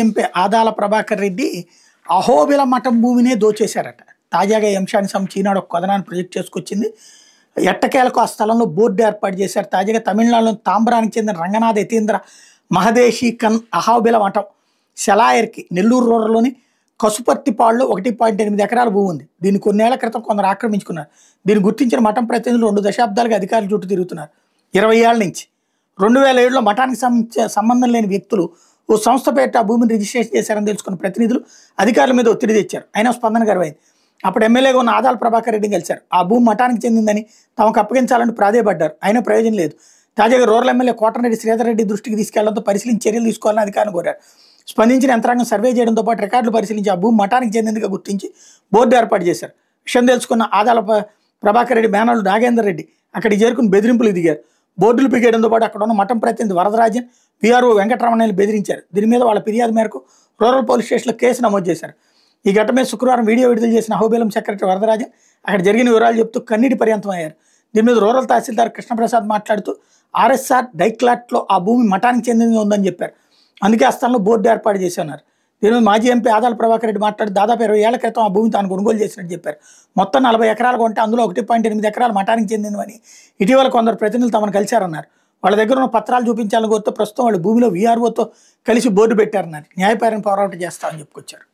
MP Adala Prabhakar Reddy Ahobila మఠం భూమినే దోచేశారట. తాజాగా ఈ అంశానికి సంబంధించి ఈనాడు ఒక కథనాన్ని ప్రొజెక్ట్ చేసుకొచ్చింది. ఎట్టకేలకు ఆ స్థలంలో బోర్డు ఏర్పాటు చేశారు. తాజాగా తమిళనాడులోని తాంబరానికి చెందిన రంగనాథ యతీంద్ర మహదేశీ కన్ అహోబిల మఠం సెలాయర్కి నెల్లూరు రూరల్లోని కసుపర్తిపాడులో 1.8 ఎకరాల భూమి ఉంది. దీన్ని కొన్నేళ్ల క్రితం కొందరు ఆక్రమించుకున్నారు. దీన్ని గుర్తించిన మఠం ప్రతినిధులు 2 దశాబ్దాలుగా అధికారుల చుట్టూ తిరుగుతున్నారు. 20 ఏళ్ల నుంచి 2007లో మఠానికి సంబంధం లేని వ్యక్తులు ఓ సంస్థ పేరిట ఆ భూమిని రిజిస్ట్రేషన్ చేశారని తెలుసుకున్న ప్రతినిధులు అధికారుల మీద ఒత్తిడి తెచ్చారు. అయినా స్పందన గర్వైంది. అప్పుడు ఎమ్మెల్యేగా ఉన్న ఆదాల ప్రభాకర్ రెడ్డిని కలిశారు. ఆ భూమి మఠానికి చెందిందని తమకు అప్పగించాలని ప్రాధేయపడ్డారు. అయినా ప్రయోజనం లేదు. తాజాగా రూరల్ ఎమ్మెల్యే కోటరెడ్డి శ్రీధర్ రెడ్డి దృష్టికి తీసుకెళ్లడంతో పరిశీలించి చర్యలు తీసుకోవాలని అధికారులు కోరారు. స్పందించిన యంత్రాంగం సర్వే చేయడంతో పాటు రికార్డులు పరిశీలించి ఆ భూమి మఠానికి చెందిందిగా గుర్తించి బోర్డు ఏర్పాటు చేశారు. విషయం తెలుసుకున్న ఆదాల ప్రభాకర్ రెడ్డి మేనల్లుడు నాగేందర్ రెడ్డి అక్కడికి చేరుకుని బెదిరింపులు దిగారు. బోర్డులు పీకేయడంతో పాటు అక్కడ ఉన్న మఠం ప్రతినిధి వరదరాజన్, వీఆర్ఓ వెంకటరమణని బెదిరించారు. దీని మీద వాళ్ళ ఫిర్యాదు మేరకు రూరల్ పోలీస్ స్టేషన్లో కేసు నమోదు చేశారు. ఈ ఘటన మీద శుక్రవారం వీడియో విడుదల చేసిన అహోబిలం సెక్రటరీ వరదరాజన్ అక్కడ జరిగిన వివరాలు చెప్తూ కన్నీటి పర్యంతం అయ్యారు. దీని మీద రూరల్ తహసీల్దార్ కృష్ణప్రసాద్ మాట్లాడుతూ ఆర్ఎస్ఆర్ డైక్లాట్లో ఆ భూమి మఠానికి చెందింది ఉందని చెప్పారు. అందుకే ఆ స్థలంలో బోర్డు ఏర్పాటు చేస్తున్నారు. దీని మీద మాజీ ఎంపీ ఆదాల ప్రభాకర్ రెడ్డి మాట్లాడి దాదాపు 20 ఏళ్ల క్రితం ఆ భూమి తాను కొనుగోలు చేసినట్టు చెప్పారు. మొత్తం 40 ఎకరాలు కొంటే అందులో 1.8 ఎకరాలు మఠానికి చెందినవని ఇటీవల కొందరు ప్రతినిధులు తమను కలిశారన్నారు. వాళ్ళ దగ్గర ఉన్న పత్రాలు చూపించాలని కోరితే ప్రస్తుతం వాళ్ళు భూమిలో వీఆర్ఓతో కలిసి బోర్డు పెట్టారన్నారు. న్యాయపరమైన పోరాటం చేస్తామని చెప్పుకొచ్చారు.